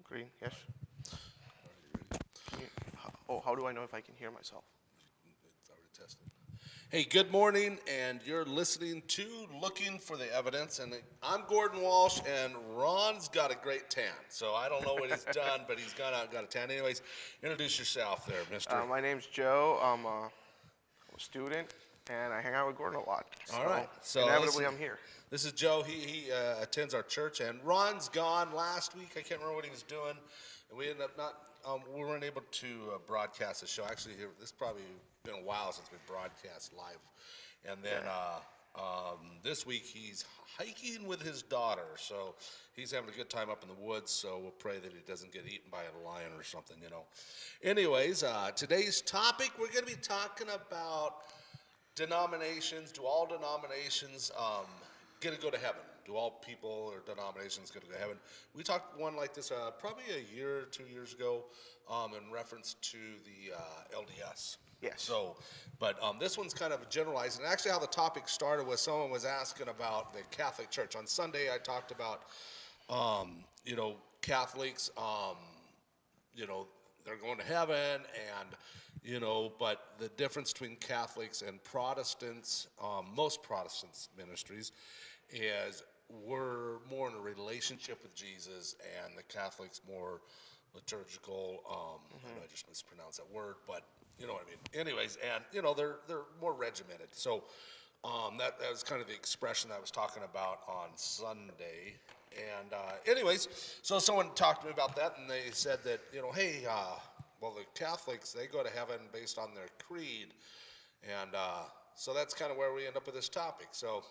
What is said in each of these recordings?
Green, yes. Can you, how do I know if I can hear myself? It's already tested. Hey, good morning, and you're listening to Looking for the Evidence, and I'm Gordon Walsh, and Ron's got a great tan. So I don't know what he's done, but he's got a tan. Anyways, introduce yourself there, mister. My name's Joe. I'm a student, and I hang out with Gordon a lot. All right. So inevitably, I'm here. This is Joe. He attends our church, and Ron's gone last week. I can't remember what he was doing, and we ended up not. We weren't able to broadcast the show. Actually, this probably been a while since we broadcast live, and then this week he's hiking with his daughter. So he's having a good time up in the woods. So we'll pray that he doesn't get eaten by a lion or something. Anyways, today's topic we're going to be talking about denominations. Do all denominations get to go to heaven? Do all people or denominations get to go to heaven? We talked one like this probably a year or 2 years ago in reference to the LDS. Yes. So, but this one's kind of generalized. And actually how the topic started was someone was asking about the Catholic Church. On Sunday I talked about, Catholics, they're going to heaven but the difference between Catholics and Protestants, most Protestants ministries, is we're more in a relationship with Jesus, and the Catholics more liturgical. I know I just mispronounced that word, but you know what I mean. Anyways, and they're more regimented. So that was kind of the expression that I was talking about on Sunday. And anyways, so someone talked to me about that, and they said that hey, well, the Catholics, they go to heaven based on their creed, and so that's kind of where we end up with this topic. So.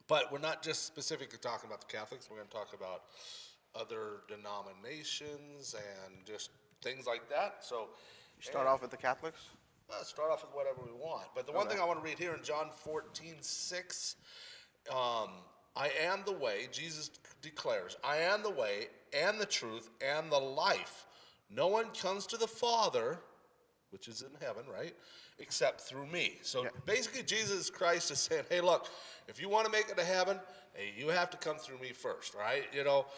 But we're not just specifically talking about the Catholics. We're going to talk about other denominations and just things like that. So Start off with the Catholics. start off with whatever we want. But the one thing I want to read here in John 14:6, I am the way, Jesus declares, I am the way and the truth and the life. No one comes to the Father, which is in heaven, right, except through me. So basically Jesus Christ is saying, hey, look, if you want to make it to heaven, hey, you have to come through me first, right? We all,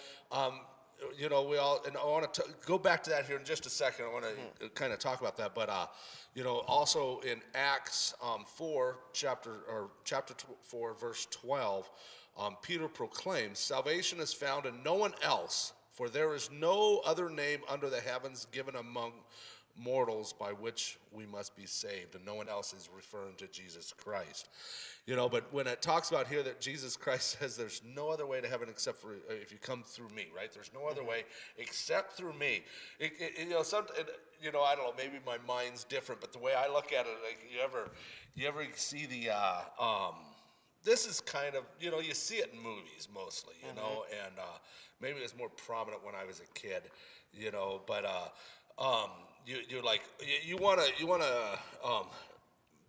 and I want to go back to that here in just a second. I want to kind of talk about that, but also in Acts 4, chapter 4, verse 12, Peter proclaims, salvation is found in no one else, for there is no other name under the heavens given among mortals by which we must be saved. And no one else is referring to Jesus Christ. But when it talks about here that Jesus Christ says there's no other way to heaven except for if you come through me, right? There's no other way except through me. I don't know, maybe my mind's different, but the way I look at it, like you ever see the this is kind of, you see it in movies mostly, and maybe it's more prominent when I was a kid, but you're like, you want to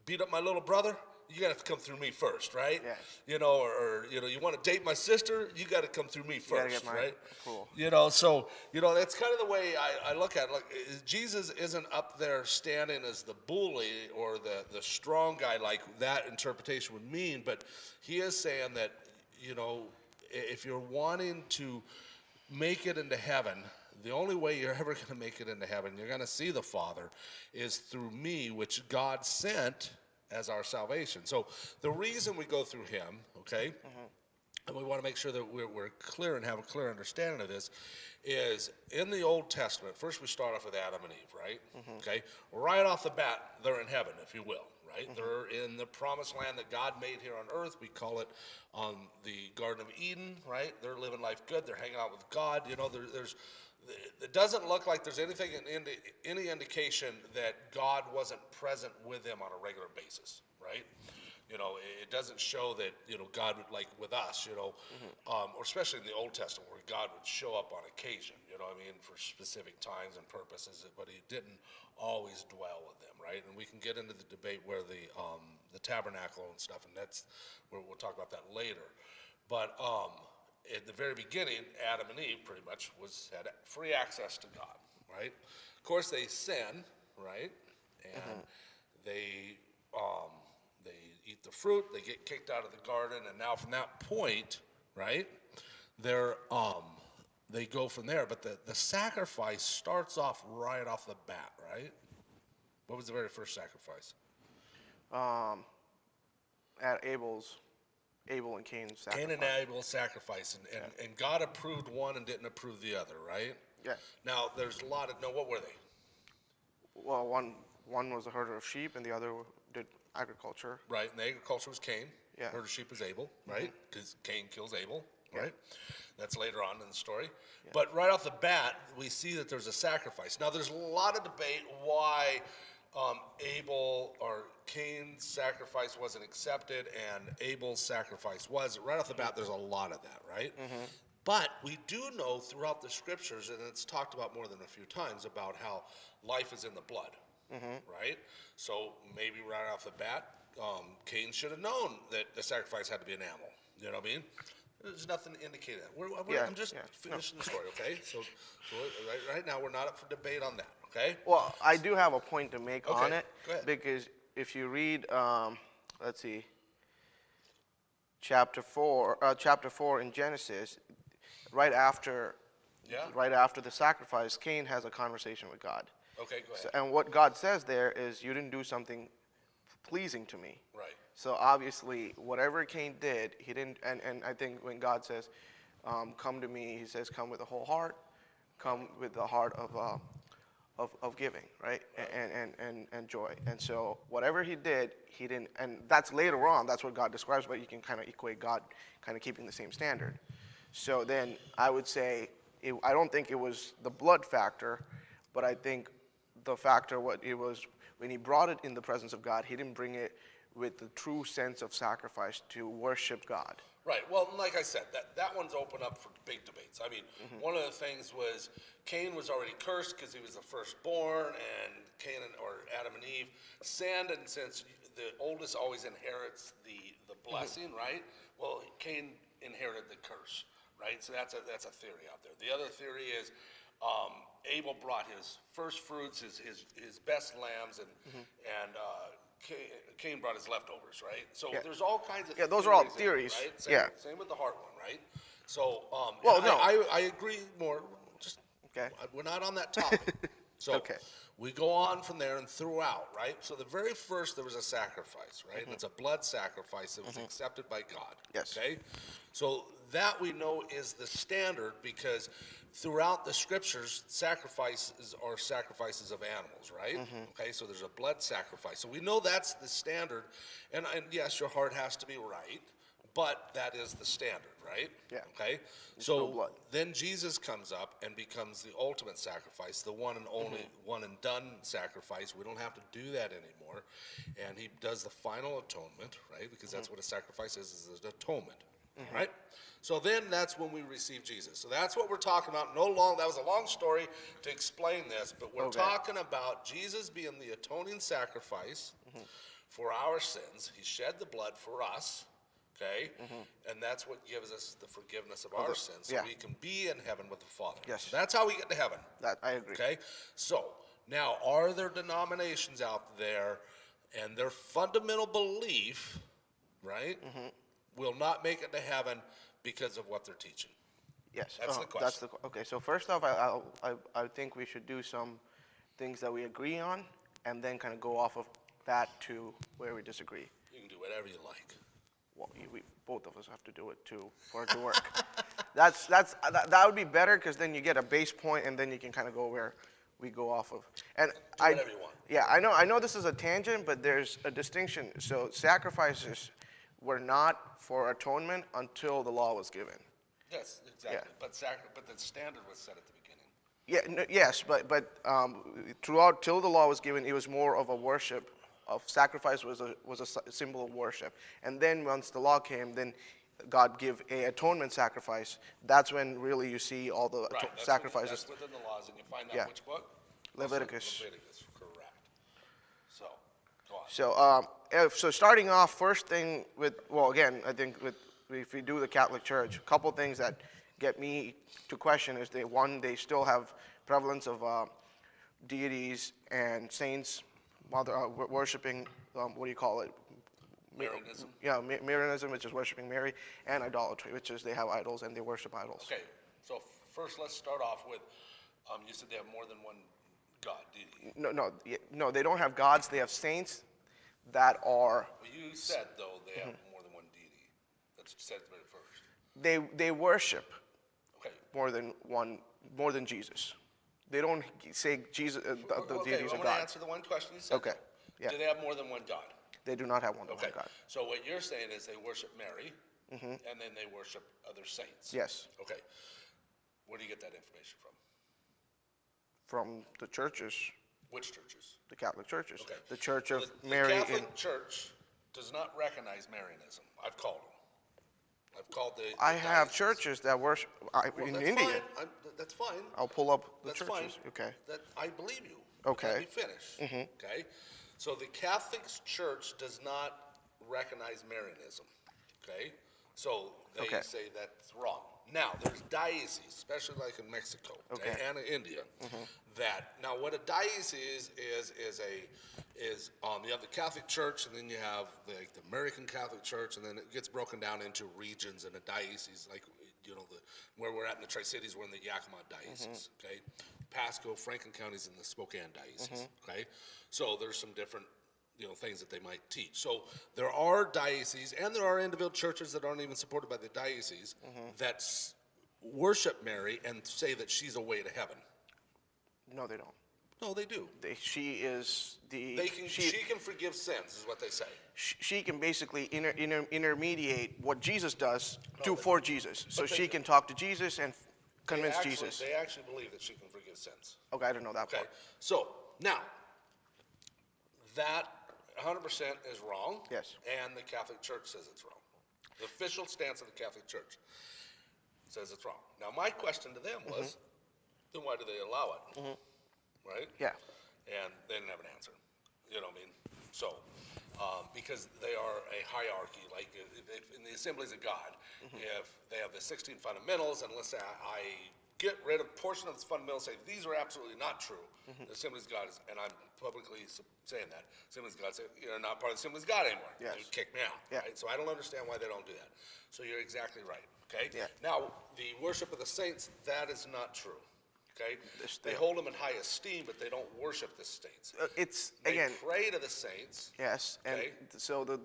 beat up my little brother? You got to come through me first, right? Yes. Or you want to date my sister? You got to come through me first, right? Cool. So that's kind of the way I look at it. Like Jesus isn't up there standing as the bully or the strong guy like that interpretation would mean, but he is saying that if you're wanting to make it into heaven, the only way you're ever going to make it into heaven, you're going to see the Father, is through me, which God sent as our salvation. So the reason we go through him, okay, and we want to make sure that we're clear and have a clear understanding of this, is in the Old Testament, first we start off with Adam and Eve, right? Okay, right off the bat, they're in heaven, if you will, right? They're in the promised land that God made here on earth. We call it the Garden of Eden, right? They're living life good. They're hanging out with God. It doesn't look like there's anything any indication that God wasn't present with them on a regular basis, right? It doesn't show that God would, like with us, or especially in the Old Testament where God would show up on occasion, for specific times and purposes, but he didn't always dwell with them, right? And we can get into the debate where the tabernacle and stuff, and that's where we'll talk about that later. But at the very beginning, Adam and Eve pretty much had free access to God, right? Of course, they sin, right? And they eat the fruit. They get kicked out of the garden, and now from that point, right, they go from there. But the sacrifice starts off right off the bat, right? What was the very first sacrifice? At Abel and Cain's sacrifice. Cain and Abel's sacrifice, and God approved one and didn't approve the other, right? Yeah. Now, there's a lot of, no, what were they? Well, one was a herder of sheep, and the other did agriculture. Right, and the agriculture was Cain. Yeah. Herd of sheep was Abel, right? Because Cain kills Abel, right? That's later on in the story. Yeah. But right off the bat, we see that there's a sacrifice. Now, there's a lot of debate why Abel or Cain's sacrifice wasn't accepted and Abel's sacrifice was. Right off the bat, there's a lot of that, right? But we do know throughout the scriptures, and it's talked about more than a few times, about how life is in the blood, right? So maybe right off the bat, Cain should have known that the sacrifice had to be an animal. You know what I mean? There's nothing to indicate that. I'm just finishing the story, okay? So right now, we're not up for debate on that, okay? Well, I do have a point to make on it. Go ahead. Because if you read, let's see, chapter 4 in Genesis, right after the sacrifice, Cain has a conversation with God. Okay, go ahead. So, and what God says there is, you didn't do something pleasing to me. Right. So obviously, whatever Cain did, he didn't. And I think when God says, "Come to me," He says, "Come with a whole heart, come with the heart of giving, right, and joy." And so whatever he did, he didn't. And that's later on. That's what God describes. But you can kind of equate God kind of keeping the same standard. So then I would say, I don't think it was the blood factor, but I think the factor what it was when he brought it in the presence of God, he didn't bring it with the true sense of sacrifice to worship God. Right. Well, like I said, that one's open up for big debates. I mean, one of the things was Cain was already cursed because he was the firstborn, and or Adam and Eve sinned, and since the oldest always inherits the blessing, right? Well, Cain inherited the curse, right? So that's a theory out there. The other theory is Abel brought his first fruits, his best lambs, and Cain brought his leftovers, right? So there's all kinds of those are all theories. Right? Same with the heart one, right? So I agree more. Just we're not on that topic. So we go on from there and throughout, right? So the very first there was a sacrifice, right? And it's a blood sacrifice that was accepted by God. Yes. Okay. So that we know is the standard because throughout the scriptures, sacrifices are sacrifices of animals, right? Okay, so there's a blood sacrifice. So we know that's the standard. And yes, your heart has to be right, but that is the standard, right? Yeah. Okay, so then Jesus comes up and becomes the ultimate sacrifice, the one and only one and done sacrifice. We don't have to do that anymore. And he does the final atonement, right? Because that's what a sacrifice is an atonement, right? So then that's when we receive Jesus. So that's what we're talking about. That was a long story to explain this, but we're talking about Jesus being the atoning sacrifice for our sins. He shed the blood for us, okay? And that's what gives us the forgiveness of our sins, so we can be in heaven with the Father. Yes. So that's how we get to heaven. That I agree. Okay? So now, are there denominations out there and their fundamental belief, right, will not make it to heaven because of what they're teaching? Yes. That's the question. Okay, so first off, I think we should do some things that we agree on, and then kind of go off of that to where we disagree. You can do whatever you like. Well, both of us have to do it too for it to work. That would be better because then you get a base point, and then you can kind of go where we go off of. And do whatever you want. Yeah, I know this is a tangent, but there's a distinction. So sacrifices were not for atonement until the law was given. Yes, exactly. Yeah. But the standard was set at the beginning. Yeah. Yes, but throughout till the law was given, it was more of a worship. Of sacrifice was a symbol of worship, and then once the law came, then God gave a atonement sacrifice. That's when really you see all the sacrifices. That's within the laws, and you find that which book? Leviticus. Leviticus, correct. So, go on. So starting off, first thing again, I think if we do the Catholic Church, a couple things that get me to question is they still have prevalence of deities and saints while they're worshiping, what do you call it? Marianism. Yeah, Marianism, which is worshiping Mary, and idolatry, which is they have idols and they worship idols. Okay, so first let's start off with, you said they have more than one God, deity. No, they don't have gods. They have saints that are. Well, you said, though, they have more than one deity. That's what you said at the very first. They worship Okay. more than Jesus. They don't say Jesus. The Okay, deities I'm are going to God. answer the one question you said. Okay, yeah. Do they have more than one God? They do not have one Okay. God. So what you're saying is they worship Mary, and then they worship other saints. Yes, Okay. Where do you get that information from? from the churches, Which churches? the Catholic churches, Okay. the Church of The Mary. Catholic Church does not recognize Marianism. I've called them. I've called the. I have diocese. churers that worship Well, in that's India. Fine. That's fine. I'll pull up the That's churches. fine. Okay. That I believe you. Okay. Let me finish. Okay. So the Catholic Church does not recognize Marianism. Okay. So they Okay. say that's wrong. Now there's dioceses, especially like in Mexico Okay. and in India, that now what a diocese is you have the Catholic Church and then you have the American Catholic Church and then it gets broken down into regions and a diocese like where we're at in the Tri-Cities, we're in the Yakima Diocese, okay? Pasco, Franklin counties in the Spokane Diocese, okay? So there's some different things that they might teach. So there are dioceses and there are individual churches that aren't even supported by the diocese that worship Mary and say that she's a way to heaven. No, they don't. No, they do. She is the. She can forgive sins, is what they say. She can basically intermediate what Jesus does for Jesus. So but they- she can talk to Jesus and convince Jesus. They actually believe that she can forgive sins. Okay, I didn't know that Okay, part. so now that 100% is wrong. Yes. And the Catholic Church says it's wrong. The official stance of the Catholic Church says it's wrong. Now, my question to them was, then why do they allow it? Right? Yeah. And they didn't have an answer. You know what I mean? So, because they are a hierarchy, like in the Assemblies of God, if they have the 16 fundamentals, and let's say I get rid of a portion of the fundamentals, say these are absolutely not true. The Assemblies of God is, and I'm publicly saying that, Assemblies of God say, you're not part of the Assemblies of God anymore. Yes. You kick me out. Yeah. Right? So I don't understand why they don't do that. So you're exactly right. Okay? Yeah. Now, the worship of the saints, that is not true. Okay? They Still. hold them in high esteem, but they don't worship the saints. It's They again. pray to the saints. Yes, and Okay. so the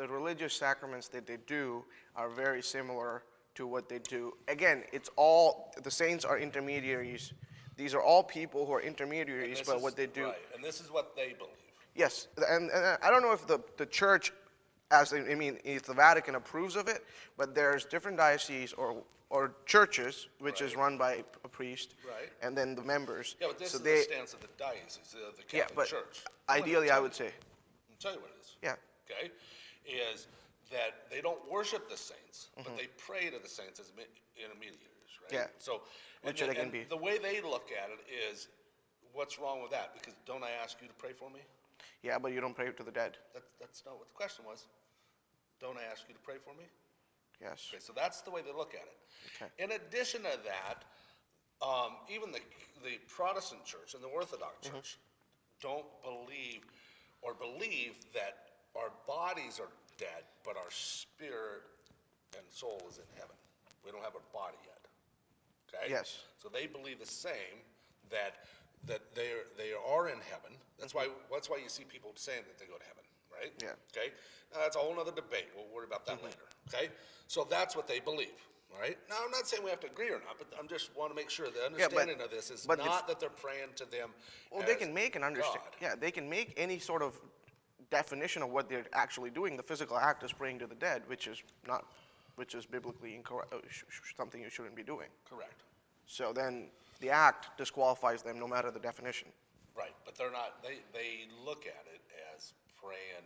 religious sacraments that they do are very similar to what they do. Again, it's all the saints are intermediaries. These are all people who are intermediaries, This but is- what they do. Right, and this is what they believe. Yes, and I don't know if the church, if the Vatican approves of it, but there's different dioceses or churches which is Right. run by a priest, Right. and then the members. Yeah, but this so is they, the stance of the diocese, of the Catholic yeah, but Church. ideally I would say, I'll tell you what it is. yeah, Okay, is that they don't worship the saints, Mm-hmm. but they pray to the saints as intermediaries, right? Yeah. So, Which they can and be. the way they look at it is, what's wrong with that? Because don't I ask you to pray for me? yeah, but you don't pray to the dead. That's not what the question was. Don't I ask you to pray for me? Yes. Okay, so that's the way they look at it. Okay. In addition to that, even the Protestant church and the Orthodox church don't believe that our bodies are dead, but our spirit and soul is in heaven. We don't have a body yet. Okay? Yes. So they believe the same, that they are in heaven. That's why you see people saying that they go to heaven, right? Yeah. Okay? Now, that's a whole other debate. We'll worry about that later. Okay? So that's what they believe. All right? Now, I'm not saying we have to agree or not, but I just want to make sure the understanding of this is but not that they're praying to them. Well, they as can make an understand. God. Yeah, they can make any sort of definition of what they're actually doing. The physical act is praying to the dead, which is biblically incorrect, something you shouldn't be doing. Correct. So then the act disqualifies them no matter the definition. Right. But they're not, they look at it as praying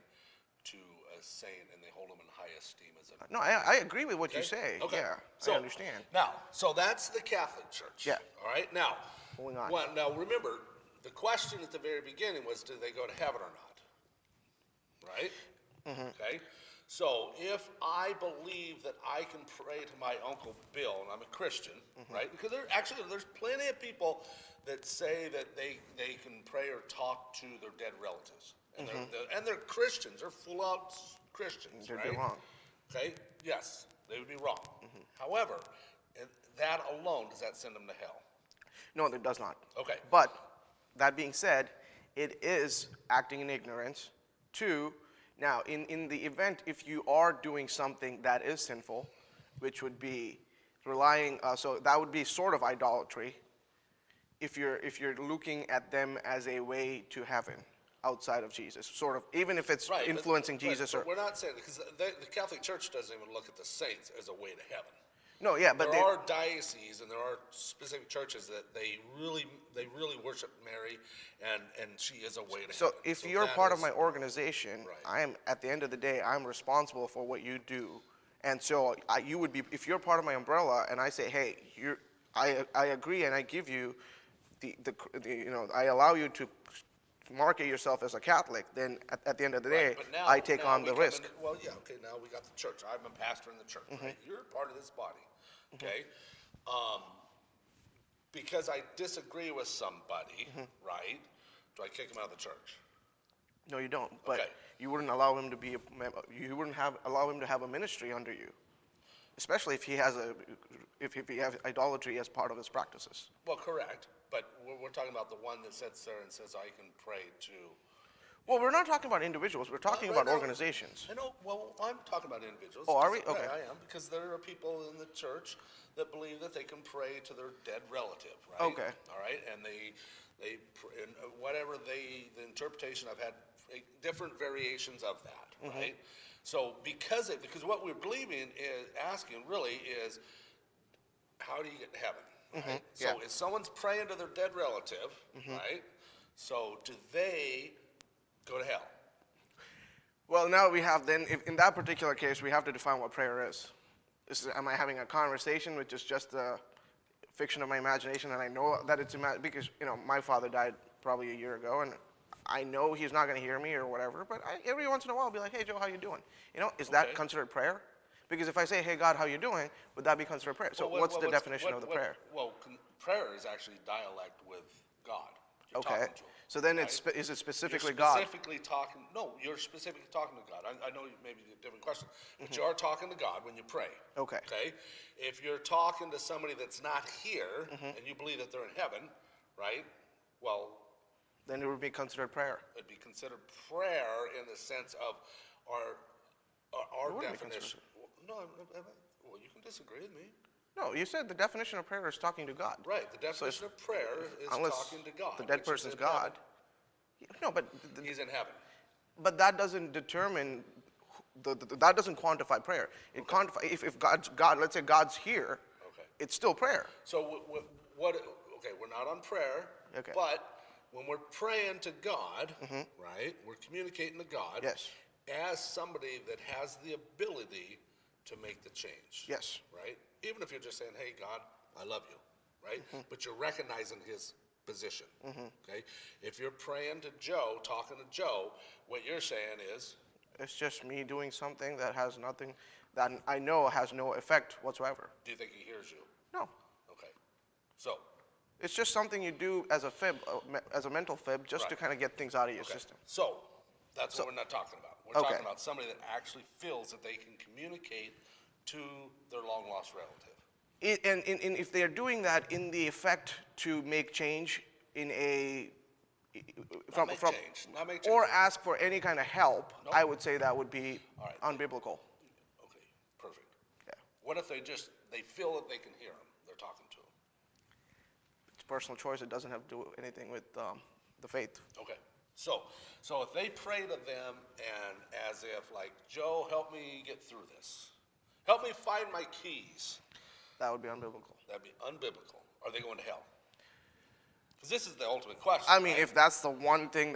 to a saint and they hold them in high esteem as a. No, I agree with what you Okay? say. Okay. Yeah, So, I understand. Now, so that's the Catholic Church. Yeah. All right. Now, Moving on. well, now remember, the question at the very beginning was, do they go to heaven or not? Right. Okay. So if I believe that I can pray to my Uncle Bill, and I'm a Christian, right? Because there's plenty of people that say that they can pray or talk to their dead relatives, and they're Christians. They're full out Christians. They'd right? be wrong. Okay. Yes, they would be wrong. However, that alone, does that send them to hell? No, it does not. Okay. But that being said, it is acting in ignorance. Two, now in the event if you are doing something that is sinful, which would be relying, so that would be sort of idolatry. If you're looking at them as a way to heaven outside of Jesus, sort of, even if it's Right, influencing Jesus but or we're not saying, because the Catholic Church doesn't even look at the saints as a way to heaven. no, yeah, but There are dioceses and there are specific churches that they really worship Mary, and she is a way to so heaven. if So you're that part of is- my organization, Right. I am at the end of the day I'm responsible for what you do, and so you would be, if you're part of my umbrella and I say, hey, I agree and I give you the I allow you to market yourself as a Catholic, then at the end of the day, Right, but now- I take now on we the come risk. Well, yeah, okay, now we got the church. I'm a pastor in the church, right? You're part of this body, okay? Because I disagree with somebody, right? Do I kick him out of the church? No, you don't. But Okay. you wouldn't allow him to be you wouldn't allow him to have a ministry under you, especially if he has if he has idolatry as part of his practices. Well, correct, but we're talking about the one that sits there and says, I can pray to. Well, we're not talking about individuals. We're talking Right about now- organizations. I know, well, I'm talking about individuals. Oh, are we? because- Okay. Yeah, I am, because there are people in the church that believe that they can pray to their dead relative, right? Okay. All right, and and whatever the interpretation, I've had different variations of that, right? So because what we're believing is, asking really is, how do you get to heaven, right? So yeah. if someone's praying to their dead relative, right? So do they go to hell? Well, now we have then, in that particular case, we have to define what prayer is. Am I having a conversation which is just a fiction of my imagination, and I know that it's because my father died probably a year ago, and I know he's not going to hear me or whatever. But every once in a while, I'll be like, "Hey, Joe, how you doing?" Is that Okay. considered prayer? Because if I say, "Hey, God, how you doing?" would that be considered prayer? So Well, what's the definition of the prayer? Well, prayer is actually dialect with God. You're Okay. talking to him, So then right? is it specifically You're God? specifically talking. No, you're specifically talking to God. I know maybe a different question, but Mm-hmm. you are talking to God when you pray. Okay. Okay. If you're talking to somebody that's not here Mm-hmm. and you believe that they're in heaven, right? Well, Then it would be considered prayer. it'd be considered prayer in the sense of our wouldn't be definition. No, well, you can disagree with me. No, you said the definition of prayer is talking to God. Right. The definition of prayer is Unless talking to God. the dead which is person's in God. heaven. No, but He's in heaven. but that doesn't determine. That doesn't quantify prayer. It quantify if God's God. Let's say God's here. Okay. It's still prayer. So what? Okay, we're not on prayer. Okay. But when we're praying to God, right? We're communicating to God. Yes. As somebody that has the ability to make the change. Yes. Right. Even if you're just saying, "Hey, God, I love you," right? But you're recognizing His position. Okay. If you're praying to Joe, talking to Joe, what you're saying is, It's just me doing something that has nothing, that I know has no effect whatsoever. do you think He hears you? No. Okay. So. It's just something you do as a fib, as a mental fib, just to Right. kind of get things out of your Okay. system. So that's what we're not talking about. We're Okay. talking about somebody that actually feels that they can communicate to their long lost relative. And if they're doing that in the effect to make change in a Not make change. Not make change. or ask for any kind of help, Nope. I would say that would be All right. unbiblical. Okay, perfect. Yeah. What if they feel that they can hear him? They're talking to him. It's personal choice. It doesn't have to do anything with the faith. Okay. So if they pray to them and as if like, Joe, help me get through this. Help me find my keys. That would be unbiblical. That'd be unbiblical. Are they going to hell? Because this is the ultimate question. I mean, right? if that's the one thing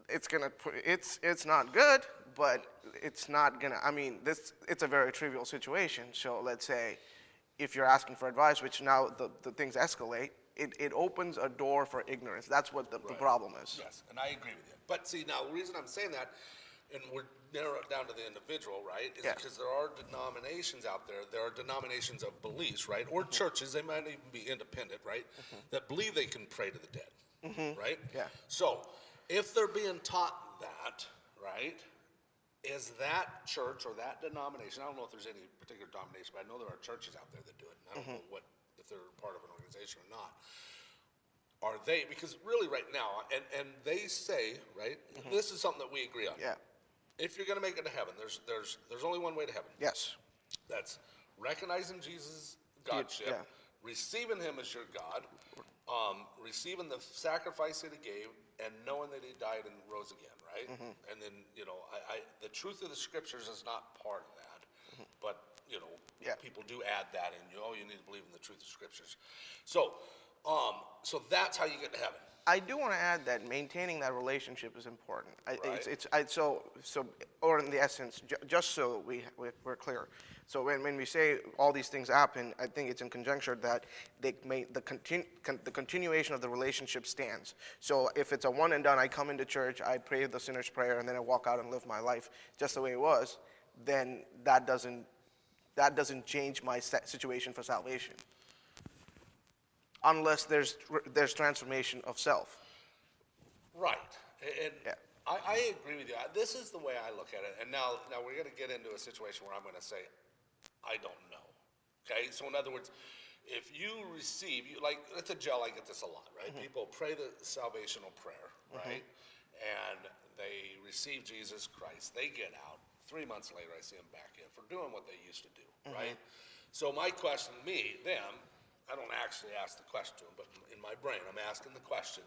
it's not good, but it's not gonna. I mean, it's a very trivial situation. So let's say, if you're asking for advice, which now the things escalate, it opens a door for ignorance. That's what the problem is. Yes, and I agree with you. But see, now the reason I'm saying that, and we're narrowing it down to the individual, right, is Yeah. because there are denominations out there. There are denominations of beliefs, right, or churches. They might even be independent, right, that believe they can pray to the dead, right? Yeah. So if they're being taught that, right, is that church or that denomination? I don't know if there's any particular denomination, but I know there are churches out there that do it. And I don't know what if they're part of an organization or not. Are they, because really right now, and they say, right, this is something that we agree on. Yeah. If you're going to make it to heaven, there's only one way to heaven. Yes. That's recognizing Jesus' Godship, Yeah. receiving him as your God, receiving the sacrifice that he gave, and knowing that he died and rose again, right? And then, the truth of the scriptures is not part of that, but, Yeah. people do add that in. You need to believe in the truth of scriptures. So that's how you get to heaven. I do want to add that maintaining that relationship is important. Right. Or in the essence, just so we're clear. So when we say all these things happen, I think it's in conjecture that the continuation of the relationship stands. So if it's a one and done, I come into church, I pray the sinner's prayer, and then I walk out and live my life just the way it was, then that doesn't change my situation for salvation. Unless there's transformation of self. Right. And Yeah. I agree with you. This is the way I look at it. And now we're going to get into a situation where I'm going to say, I don't know. Okay? So in other words, if you receive, like at the jail, I get this a lot, right? People pray the salvational prayer, right? And they receive Jesus Christ. They get out. 3 months later, I see them back in for doing what they used to do, right? So my question to them, I don't actually ask the question to them, but in my brain, I'm asking the question,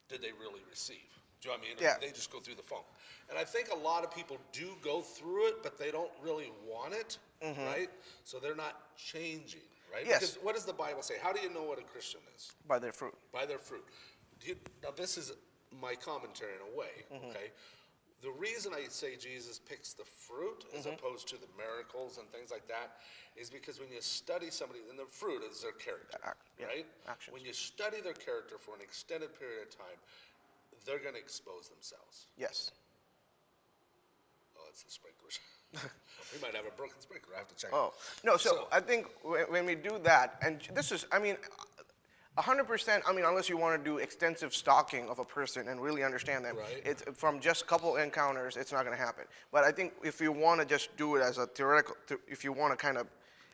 did they really receive? Do you know what I mean? Yeah. Or did they just go through the phone? And I think a lot of people do go through it, but they don't really want it, right? So they're not changing, right? Yes. Because what does the Bible say? How do you know what a Christian is? By their fruit. By their fruit. Now, this is my commentary in a way, okay? The reason I say Jesus picks the fruit as opposed to the miracles and things like that is because when you study somebody, and the fruit is their character, Yeah, right? actions. When you study their character for an extended period of time, they're going to expose themselves. Yes. Oh, it's the sprinklers. We might have a broken sprinkler. I have to check. Oh, no, so I think when we do that, and this is, 100%, unless you want to do extensive stalking of a person and really understand them, Right. it's from just a couple encounters, it's not going to happen. But I think if you want to just do it as a theoretical, if you want to kind of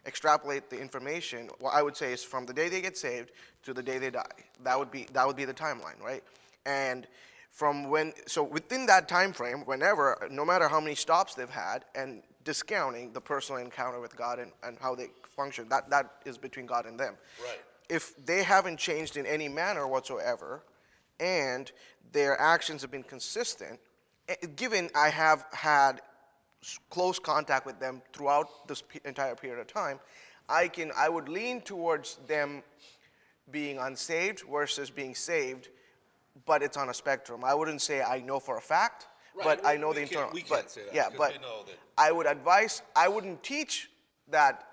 extrapolate the information, what I would say is from the day they get saved to the day they die. That would be the timeline, right? And so within that time frame, whenever, no matter how many stops they've had, and discounting the personal encounter with God and how they function, that is between God and them. Right. If they haven't changed in any manner whatsoever, and their actions have been consistent, given I have had close contact with them throughout this entire period of time, I would lean towards them being unsaved versus being saved, but it's on a spectrum. I wouldn't say I know for a fact, Right. but I know We the can't- internal. we can't but say that yeah, because but we know that- I would advise. I wouldn't teach that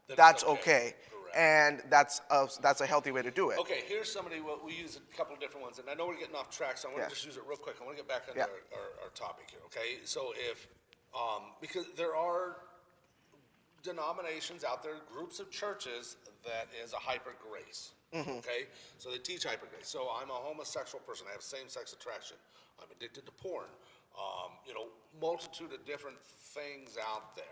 That that's it's okay. okay, Correct. and that's a healthy way to do it. Okay, here's somebody, we use a couple of different ones, and I know we're getting off track, so I want Yeah. to just use it real quick. I want to get back into Yeah. our topic here, okay? So because there are denominations out there, groups of churches that is a hyper grace, okay? So they teach hyper grace. So I'm a homosexual person, I have same-sex attraction, I'm addicted to porn, multitude of different things out there,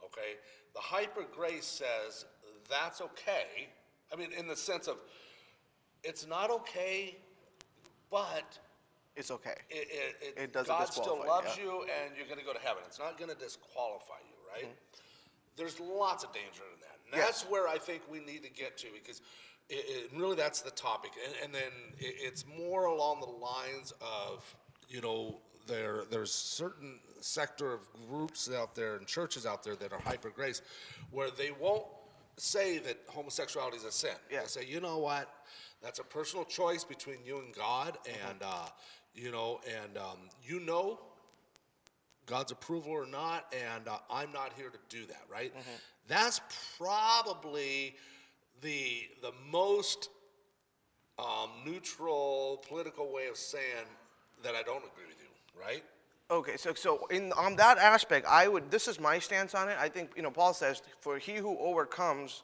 okay? The hyper grace says that's okay. I mean, in the sense of, it's not okay, but It's okay. it doesn't God still disqualify, loves yeah. you, and you're going to go to heaven. It's not going to disqualify you, right? There's lots of danger in that. And that's where I think we need to get to, because really that's the topic. And then it's more along the lines of, there's certain sector of groups out there and churches out there that are hyper grace, where they won't say that homosexuality is a sin. Yeah. They say, you know what, that's a personal choice between you and God, and God's approval or not, and I'm not here to do that, right? That's probably the most neutral political way of saying that I don't agree with you, right? Okay, so on that aspect, this is my stance on it. I think, Paul says, for he who overcomes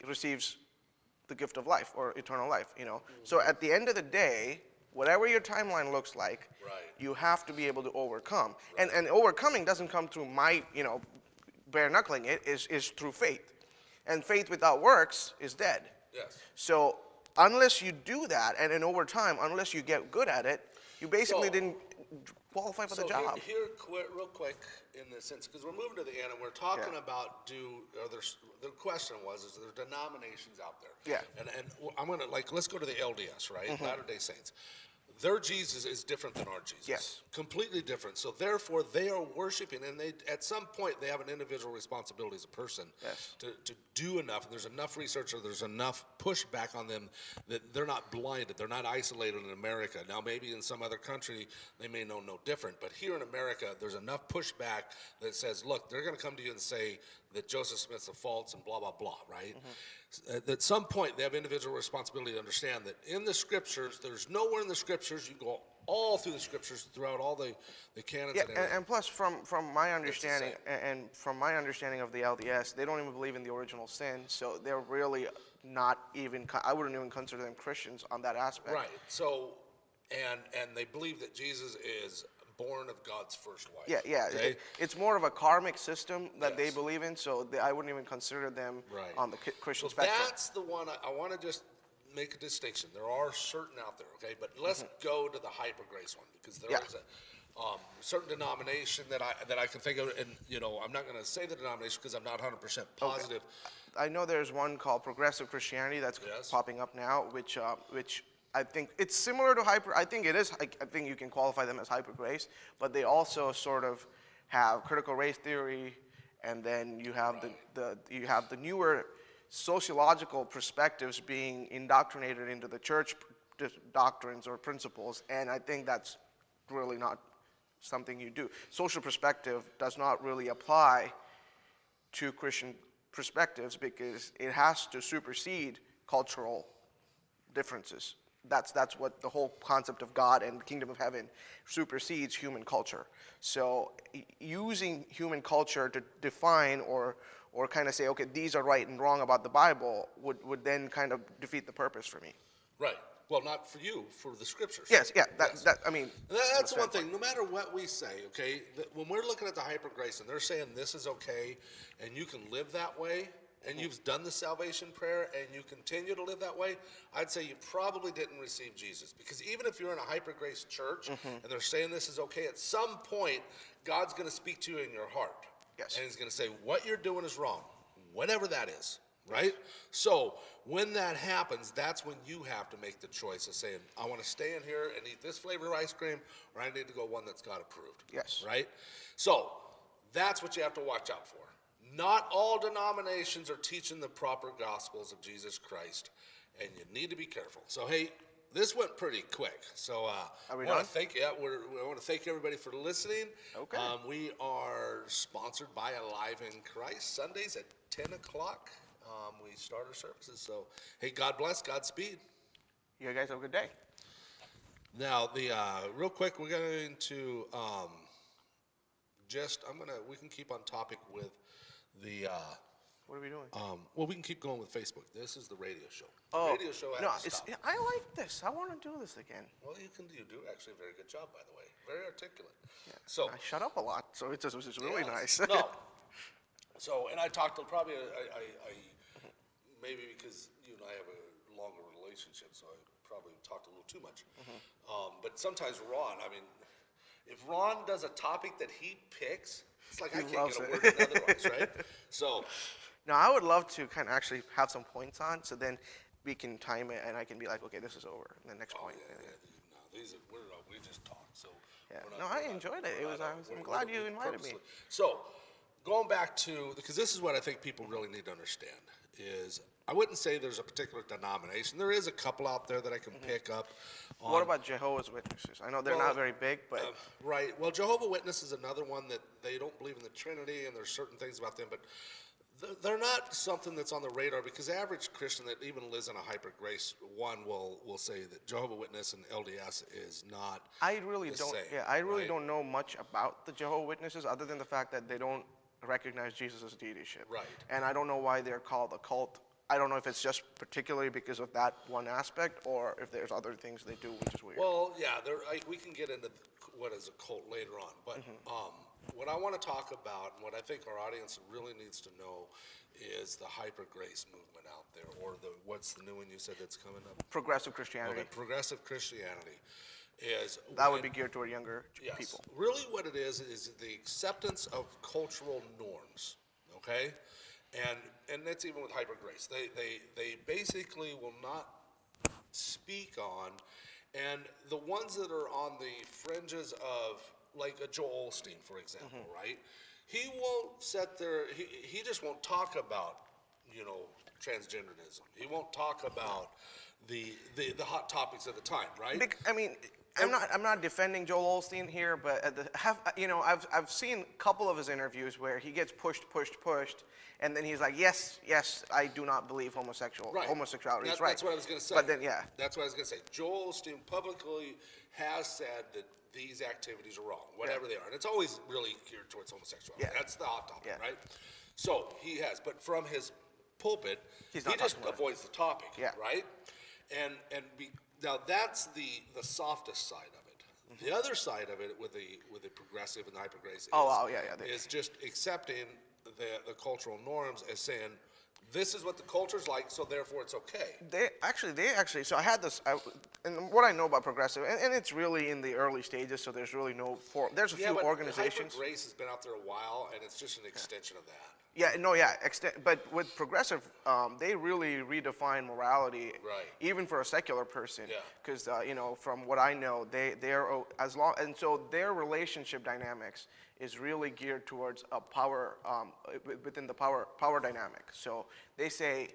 receives the gift of life or eternal life, So at the end of the day, whatever your timeline looks like, Right. you have to be able to overcome. And overcoming doesn't come through my, bare knuckling it, is through faith. And faith without works is dead. Yes. So unless you do that, and over time, unless you get good at it, you basically So- didn't qualify for the So job. real quick, in the sense, because we're moving to the end, and we're talking Yeah. about the question was, is there denominations out there? Yeah. And I'm gonna, let's go to the LDS, right? Latter-day Saints. Their Jesus is different than our Jesus. Yes. Completely different. So therefore, they are worshiping, and they, at some point, they have an individual responsibility as a person Yes. to do enough. And there's enough research, or there's enough pushback on them that they're not blinded. They're not isolated in America. Now, maybe in some other country, they may know no different. But here in America, there's enough pushback that says, look, they're going to come to you and say that Joseph Smith's a false and blah, blah, blah, right? At some point, they have individual responsibility to understand that in the scriptures, there's nowhere in the scriptures, you go all through the scriptures, throughout all the canons Yeah, and everything. and plus, from my understanding, same. and from my understanding of the LDS, they don't even believe in the original sin, so they're really not even. I wouldn't even consider them Christians on that aspect. Right. So, and they believe that Jesus is born of God's first wife. Yeah, yeah. Okay? It's more of a karmic system that they Yes. believe in, so I wouldn't even consider them Right. on the Christian So spectrum. that's the one I want to just make a distinction. There are certain out there, okay? But let's go to the hyper grace one, because there Yeah. is a certain denomination that I can think of, and I'm not going to say the denomination because I'm not 100% positive. I know there's one called Progressive Christianity that's Yes. popping up now, which I think it's similar to hyper. I think it is. I think you can qualify them as hyper grace, but they also sort of have critical race theory, and then you have the newer sociological perspectives being indoctrinated into the church doctrines or principles, and I think that's really not something you do. Social perspective does not really apply to Christian perspectives because it has to supersede cultural differences. That's what the whole concept of God and the kingdom of heaven supersedes human culture. So using human culture to define or kind of say, okay, these are right and wrong about the Bible would then kind of defeat the purpose for me. Right. Well, not for you, for the scriptures. Yes, yeah, Yes. I mean. That's the one thing. No matter what we say, okay, when we're looking at the hyper grace and they're saying this is okay, and you can live that way, and you've done the salvation prayer, and you continue to live that way, I'd say you probably didn't receive Jesus. Because even if you're in a hyper grace church and they're saying this is okay, at some point God's going to speak to you in your heart. Yes. And He's going to say what you're doing is wrong, whatever that is. Right? So when that happens, that's when you have to make the choice of saying, I want to stay in here and eat this flavor of ice cream, or I need to go one that's God approved. Yes. Right? So that's what you have to watch out for. Not all denominations are teaching the proper gospels of Jesus Christ, and you need to be careful. So, hey, this went pretty quick. So Are we I want done? to thank you. I want to thank everybody for listening. Okay. We are sponsored by Alive in Christ, Sundays at 10 o'clock. We start our services. So, hey, God bless, Godspeed. You guys have a good day. Now, real quick, we're going to we can keep on topic with the, What are we doing? we can keep going with Facebook. This is the radio show. Oh, Radio show no, has to stop. I like this. I want to do this again. Well, you do actually a very good job, by the way. Very articulate. So, I shut up a lot, so it's just really yes. nice. No. So, and I talked to probably, maybe because you and I have a longer relationship, so I probably talked a little too much. But sometimes Ron, I mean, if Ron does a topic that he picks, it's like I He can't loves get a it. word in otherwise, right? So, No, I would love to kind of actually have some points on, so then we can time it, and I can be like, okay, this is over, and the next point. no, we just talk. So, Yeah. we're No, I enjoyed it. we're not- I'm we're- glad we're you invited me. purposely- So, going back to, because this is what I think people really need to understand, is I wouldn't say there's a particular denomination. There is a couple out there that I can pick up on. What about Jehovah's Witnesses? I know they're Well, not very big, but Right. Well, Jehovah Witness is another one that they don't believe in the Trinity, and there's certain things about them, but they're not something that's on the radar, because the average Christian that even lives in a hyper grace one will say that Jehovah Witness and LDS is not. I really the don't. same, Yeah, I really right? don't know much about the Jehovah's Witnesses other than the fact that they don't recognize Jesus' deityship. Right. And I don't know why they're called a cult. I don't know if it's just particularly because of that one aspect, or if there's other things they do, which is weird. Well, yeah, we can get into what is a cult later on, but what I want to talk about, and what I think our audience really needs to know, is the hyper grace movement out there, or what's the new one you said that's coming up? Progressive Christianity. Okay, progressive Christianity is That would be geared toward younger yes, people. really what it is the acceptance of cultural norms. Okay, and that's even with hyper grace. They basically will not speak on, and the ones that are on the fringes of, like a Joel Osteen, for example, right? He won't sit there, he just won't talk about, transgenderism. He won't talk about the hot topics of the time, right? I mean, I'm not defending Joel Osteen here, but I've seen a couple of his interviews where he gets pushed, and then he's like, yes, I do not believe homosexuality is right. That's what I was going to say. But then, yeah. That's what I was going to say. Joel Osteen publicly has said that these activities are wrong, whatever they are. And it's always really geared towards homosexuality. Yeah. That's the hot topic, Yeah. right? So he has. But from his pulpit, he just avoids the topic, right? Now that's the softest side of it. The other side of it with the progressive and the hyper grace is just accepting the cultural norms as saying, this is what the culture's like, so therefore it's okay. They actually, so I had this, and what I know about progressive, and it's really in the early stages, so there's really there's a few organizations. Hyper grace has been out there a while, and it's just an extension of that. But with progressive, they really redefine morality, Right. even for a secular person. Yeah. Because from what I know, and so their relationship dynamics is really geared towards a power within the power dynamic. So they say,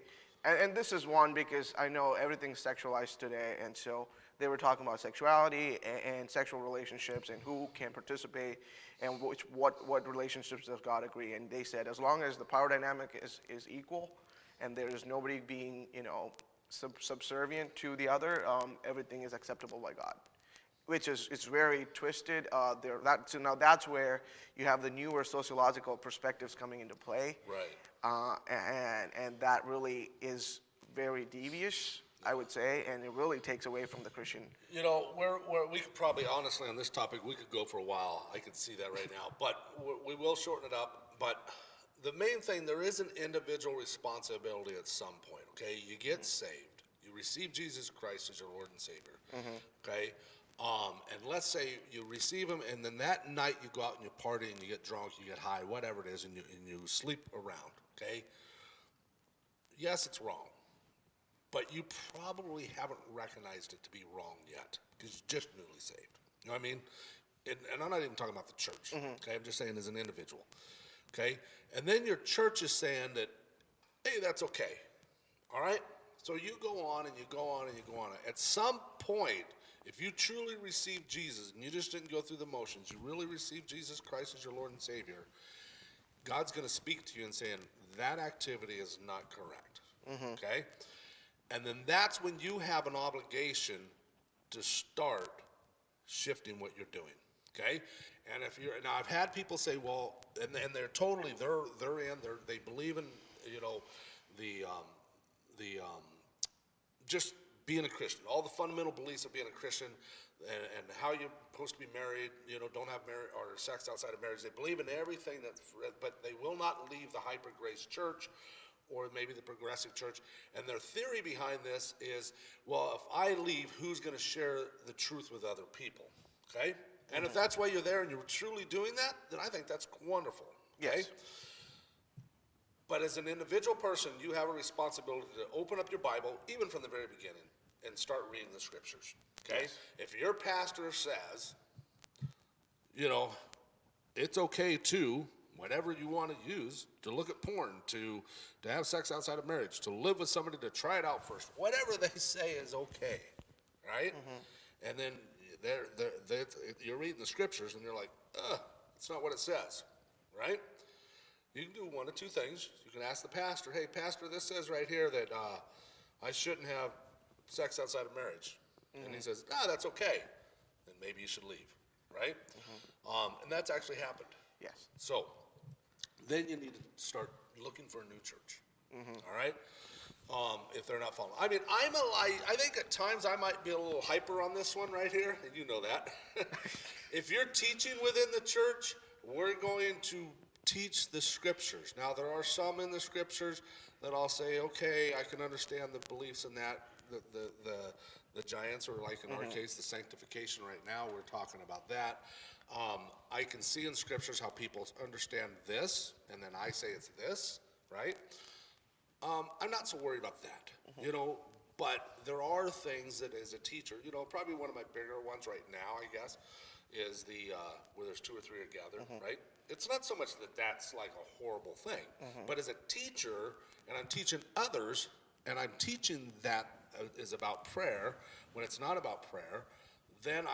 and this is one because I know everything's sexualized today, and so they were talking about sexuality and sexual relationships and who can participate and what relationships does God agree. And they said as long as the power dynamic is equal and there is nobody being subservient to the other, everything is acceptable by God, which is very twisted. So now that's where you have the newer sociological perspectives coming into play. Right. And that really is very devious, I would say, and it really takes away from the Christian. We could probably, honestly, on this topic, we could go for a while. I could see that right now. But we will shorten it up. But the main thing, there is an individual responsibility at some point, okay? You get saved. You receive Jesus Christ as your Lord and Savior, okay? And let's say you receive him, and then that night you go out and you party and you get drunk, you get high, whatever it is, and you sleep around, okay? Yes, it's wrong. But you probably haven't recognized it to be wrong yet because you're just newly saved. You know what I mean? And I'm not even talking about the church, okay? I'm just saying as an individual, okay? And then your church is saying that, hey, that's okay, all right? So you go on and you go on and you go on. At some point, if you truly receive Jesus and you just didn't go through the motions, you really received Jesus Christ as your Lord and Savior, God's going to speak to you and saying, that activity is not correct, okay? And then that's when you have an obligation to start shifting what you're doing, okay? And now I've had people say, well, and they're totally, they believe in, just being a Christian, all the fundamental beliefs of being a Christian and how you're supposed to be married, don't have marriage or sex outside of marriage. They believe in everything but they will not leave the hyper grace church or maybe the progressive church. And their theory behind this is, well, if I leave, who's going to share the truth with other people, okay? And if that's why you're there and you're truly doing that, then I think that's wonderful, okay? Yes. But as an individual person, you have a responsibility to open up your Bible, even from the very beginning, and start reading the scriptures, okay? Yes. If your pastor says, it's okay to, whatever you want to use, to look at porn, to have sex outside of marriage, to live with somebody, to try it out first. Whatever they say is okay, right? And then you're reading the scriptures and you're like, that's not what it says, right? You can do one of two things. You can ask the pastor, hey, pastor, this says right here that I shouldn't have sex outside of marriage. And he says, that's okay. Then maybe you should leave, right? And that's actually happened. Yes. So then you need to start looking for a new church, all right? If they're not following. I mean, I think at times I might be a little hyper on this one right here, and you know that. If you're teaching within the church we're going to teach the scriptures. Now, there are some in the scriptures that I'll say, okay, I can understand the beliefs in that, the giants, or like in our case, the sanctification right now, we're talking about that. I can see in scriptures how people understand this, and then I say it's this, right? I'm not so worried about that, but there are things that as a teacher, probably one of my bigger ones right now, I guess, is where there's two or three are gathered, right? It's not so much that that's like a horrible thing, but as a teacher, and I'm teaching others, and I'm teaching that is about prayer, when it's not about prayer, then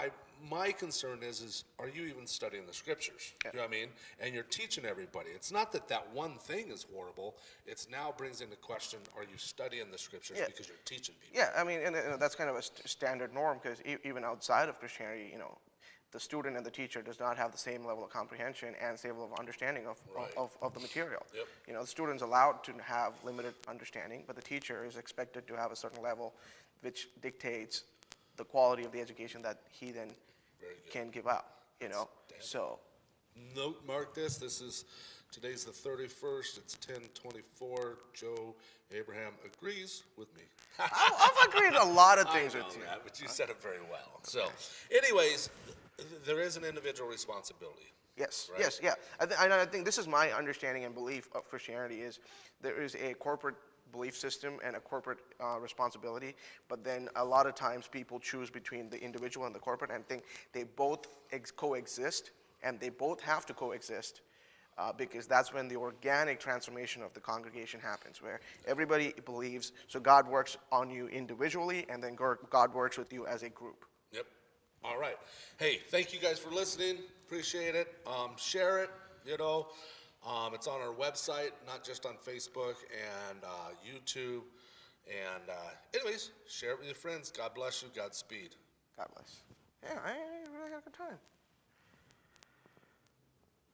my concern is are you even studying the scriptures? Yeah. You know what I mean? And you're teaching everybody. It's not that one thing is horrible. It's now brings into question, are you studying the scriptures Yeah. because you're teaching people? Yeah, I mean, and that's kind of a standard norm, because even outside of Christianity, the student and the teacher does not have the same level of comprehension and same level of understanding of the material. Yep. The student's allowed to have limited understanding, but the teacher is expected to have a certain level, which dictates the quality of the education that he then can give out. So. Note, mark this. Today's the 31st. It's 10:24. Joe Abraham agrees with me. I've agreed a lot of things I know with you. that, but you said it very well. So, anyways, there is an individual responsibility. Yes, Right. yes, yeah. I think this is my understanding and belief of Christianity is there is a corporate belief system and a corporate responsibility, but then a lot of times people choose between the individual and the corporate, and think they both coexist, and they both have to coexist, because that's when the organic transformation of the congregation happens, where everybody believes, so God works on you individually, and then God works with you as a group. Yep. All right. Hey, thank you guys for listening. Appreciate it. Share it. It's on our website, not just on Facebook and YouTube. And anyways, share it with your friends. God bless you. Godspeed. God bless. Yeah, I really had a good time.